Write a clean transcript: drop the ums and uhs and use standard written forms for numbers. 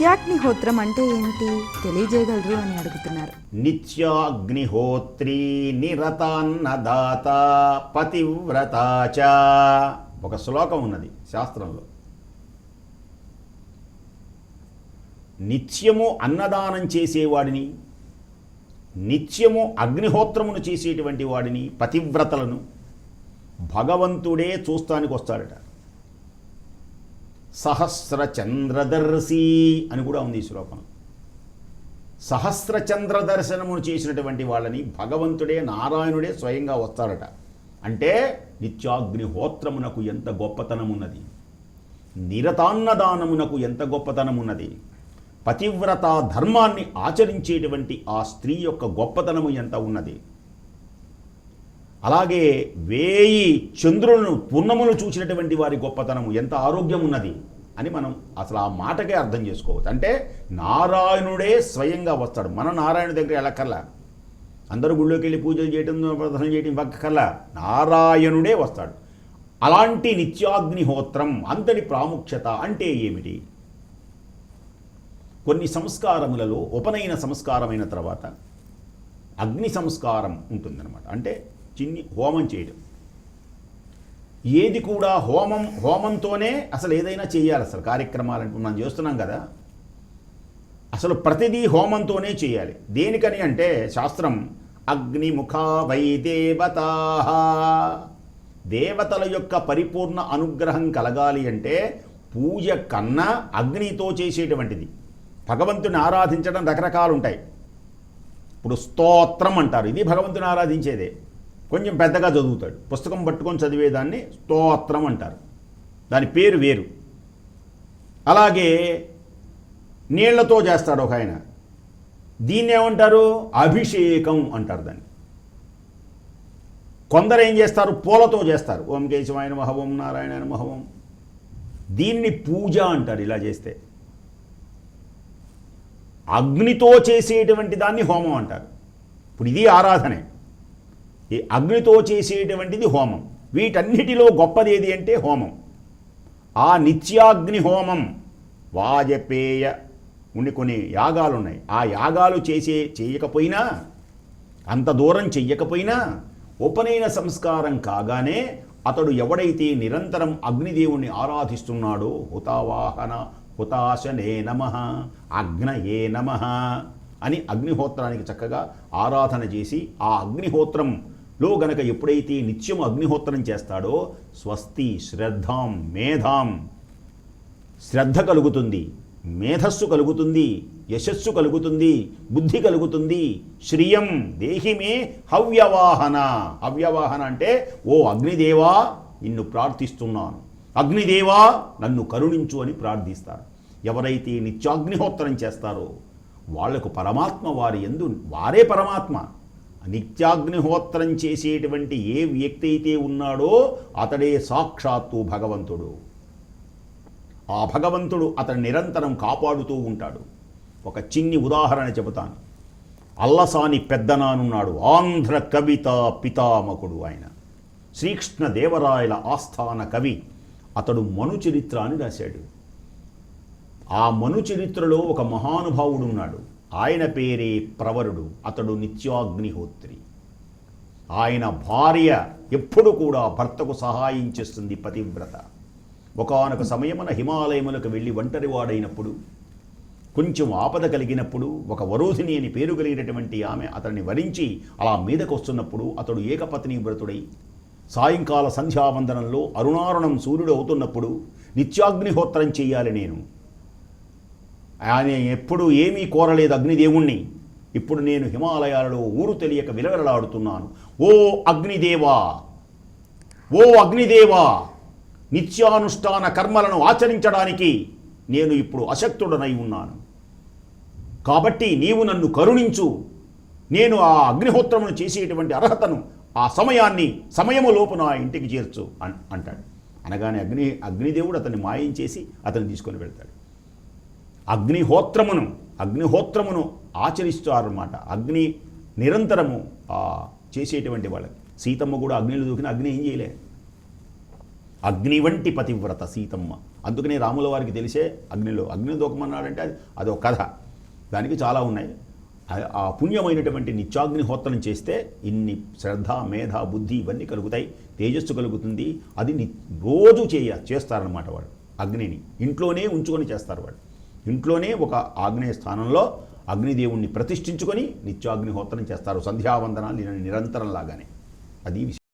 నిత్యాగ్నిహోత్రం అంటే ఏంటి తెలియజేయగలరు అని అడుగుతున్నారు. నిత్యాగ్నిహోత్రీ నిరతాన్నదాత పతివ్రతాచ. ఒక శ్లోకం ఉన్నది శాస్త్రంలో. నిత్యము అన్నదానం చేసేవాడిని, నిత్యము అగ్నిహోత్రమును చేసేటువంటి వాడిని, పతివ్రతలను భగవంతుడే చూస్తానికి వస్తాడట. సహస్రచంద్రదర్శి అని కూడా ఉంది ఈ శ్లోకం. సహస్రచంద్ర దర్శనమును చేసినటువంటి వాళ్ళని భగవంతుడే, నారాయణుడే స్వయంగా వస్తాడట. అంటే నిత్యాగ్నిహోత్రమునకు ఎంత గొప్పతనం ఉన్నది, నిరతాన్నదానమునకు ఎంత గొప్పతనం ఉన్నది, పతివ్రత ధర్మాన్ని ఆచరించేటువంటి ఆ స్త్రీ యొక్క గొప్పతనము ఎంత ఉన్నది. అలాగే 1000 చంద్రులను పూర్ణములు చూసినటువంటి వారి గొప్పతనము ఎంత ఆరోగ్యం ఉన్నది అని మనం అసలు ఆ మాటకే అర్థం చేసుకోవచ్చు. అంటే నారాయణుడే స్వయంగా వస్తాడు. మన నారాయణ దగ్గర వెళ్ళక్కర్లా, అందరూ గుళ్ళోకి వెళ్ళి పూజలు చేయటం, ప్రార్థనలు చేయటం పక్కకల్లా, నారాయణుడే వస్తాడు. అలాంటి నిత్యాగ్నిహోత్రం అంతటి ప్రాముఖ్యత అంటే ఏమిటి? కొన్ని సంస్కారములలో ఉపనయన సంస్కారమైన తర్వాత అగ్ని సంస్కారం ఉంటుందన్నమాట. అంటే చిన్ని హోమం చేయడం. ఏది కూడా హోమంతోనే అసలు ఏదైనా చేయాలి. అసలు కార్యక్రమాలంటూ మనం చేస్తున్నాం కదా, అసలు ప్రతిదీ హోమంతోనే చేయాలి. దేనికని అంటే శాస్త్రం అగ్నిముఖా వై దేవతా, దేవతల యొక్క పరిపూర్ణ అనుగ్రహం కలగాలి అంటే పూజ కన్నా అగ్నితో చేసేటువంటిది. భగవంతుని ఆరాధించడం రకరకాలు ఉంటాయి. ఇప్పుడు స్తోత్రం అంటారు, ఇది భగవంతుని ఆరాధించేదే. కొంచెం పెద్దగా చదువుతాడు, పుస్తకం పట్టుకొని చదివేదాన్ని స్తోత్రం అంటారు, దాని పేరు వేరు. అలాగే నీళ్లతో చేస్తాడు ఒక ఆయన, దీన్ని ఏమంటారు? అభిషేకం అంటారు దాన్ని. కొందరు ఏం చేస్తారు? పూలతో చేస్తారు, ఓం కేశవాయ నమః, ఓం నారాయణాయ నమః, ఓం. దీన్ని పూజ అంటారు ఇలా చేస్తే. అగ్నితో చేసేటువంటి దాన్ని హోమం అంటారు. ఇప్పుడు ఇది ఆరాధనే. ఈ అగ్నితో చేసేటువంటిది హోమం. వీటన్నిటిలో గొప్పది ఏది అంటే హోమం. ఆ నిత్యాగ్ని హోమం, వాజపేయ కొన్ని యాగాలు ఉన్నాయి. ఆ యాగాలు చేయకపోయినా, అంత దూరం చెయ్యకపోయినా, ఉపనయన సంస్కారం కాగానే అతడు ఎవడైతే నిరంతరం అగ్నిదేవుణ్ణి ఆరాధిస్తున్నాడో, హుతాశనే నమః, అగ్నయే నమః అని అగ్నిహోత్రానికి చక్కగా ఆరాధన చేసి, ఆ అగ్నిహోత్రంలో గనక ఎప్పుడైతే నిత్యం అగ్నిహోత్రం చేస్తాడో స్వస్తి శ్రద్ధాం మేధాం, శ్రద్ధ కలుగుతుంది, మేధస్సు కలుగుతుంది, యశస్సు కలుగుతుంది, బుద్ధి కలుగుతుంది. శ్రియం దేహిమే హవ్యవాహన. హవ్యవాహన అంటే ఓ అగ్నిదేవా నిన్ను ప్రార్థిస్తున్నాను, అగ్నిదేవా నన్ను కరుణించు అని ప్రార్థిస్తారు. ఎవరైతే నిత్యాగ్నిహోత్రం చేస్తారో వాళ్లకు పరమాత్మ వారి యందు, వారే పరమాత్మ. నిత్యాగ్నిహోత్రం చేసేటువంటి ఏ వ్యక్తి అయితే ఉన్నాడో అతడే సాక్షాత్తు భగవంతుడు. ఆ భగవంతుడు అతను నిరంతరం కాపాడుతూ ఉంటాడు. ఒక చిన్ని ఉదాహరణ చెబుతాను. అల్లసాని పెద్దనానున్నాడు, ఆంధ్ర కవిత పితామకుడు. ఆయన శ్రీకృష్ణదేవరాయల ఆస్థాన కవి. అతడు మను చరిత్ర అని రాశాడు. ఆ మను చరిత్రలో ఒక మహానుభావుడు ఉన్నాడు. ఆయన పేరే ప్రవరుడు. అతడు నిత్యాగ్నిహోత్రి. ఆయన భార్య ఎప్పుడు కూడా భర్తకు సహాయం చేస్తుంది, పతివ్రత. ఒకానొక సమయమున హిమాలయములకు వెళ్ళి ఒంటరివాడైనప్పుడు, కొంచెం ఆపద కలిగినప్పుడు, ఒక వరోధిని అని పేరు కలిగినటువంటి ఆమె అతన్ని వరించి అలా మీదకు వస్తున్నప్పుడు అతడు ఏకపత్ని వ్రతుడై సాయంకాల సంధ్యావందనంలో అరుణారుణం సూర్యుడు అవుతున్నప్పుడు నిత్యాగ్నిహోత్రం చెయ్యాలి నేను. ఆయన ఎప్పుడు ఏమీ కోరలేదు అగ్నిదేవుణ్ణి. ఇప్పుడు నేను హిమాలయాలలో ఊరు తెలియక విలవిలలాడుతున్నాను. ఓ అగ్నిదేవా, ఓ అగ్నిదేవా, నిత్యానుష్ఠాన కర్మలను ఆచరించడానికి నేను ఇప్పుడు అశక్తుడనై ఉన్నాను. కాబట్టి నీవు నన్ను కరుణించు. నేను ఆ అగ్నిహోత్రమును చేసేటువంటి అర్హతను, ఆ సమయము లోపు నా ఇంటికి చేర్చు అంటాడు. అనగానే అగ్నిదేవుడు అతన్ని మాయం చేసి అతన్ని తీసుకొని వెళ్తాడు. అగ్నిహోత్రమును ఆచరిస్తారన్నమాట. అగ్ని నిరంతరము చేసేటువంటి వాళ్ళకి. సీతమ్మ కూడా అగ్నిలో దూకిన అగ్ని ఏం చేయలే. అగ్ని వంటి పతివ్రత సీతమ్మ. అందుకనే రాముల వారికి తెలిసే అగ్ని దూకమన్నాడంటే అది ఒక కథ. దానికి చాలా ఉన్నాయి. ఆ పుణ్యమైనటువంటి నిత్యాగ్నిహోత్రం చేస్తే ఇన్ని శ్రద్ధ, మేధ, బుద్ధి ఇవన్నీ కలుగుతాయి, తేజస్సు కలుగుతుంది. అది రోజు చేస్తారనమాట. వాడు అగ్నిని ఇంట్లోనే ఉంచుకొని చేస్తారు. వాడు ఇంట్లోనే ఒక ఆగ్నేయ స్థానంలో అగ్నిదేవుణ్ణి ప్రతిష్ఠించుకొని నిత్యాగ్నిహోత్రం చేస్తారు. సంధ్యావందనాలు నిరంతరం లాగానే. అది విశేషం.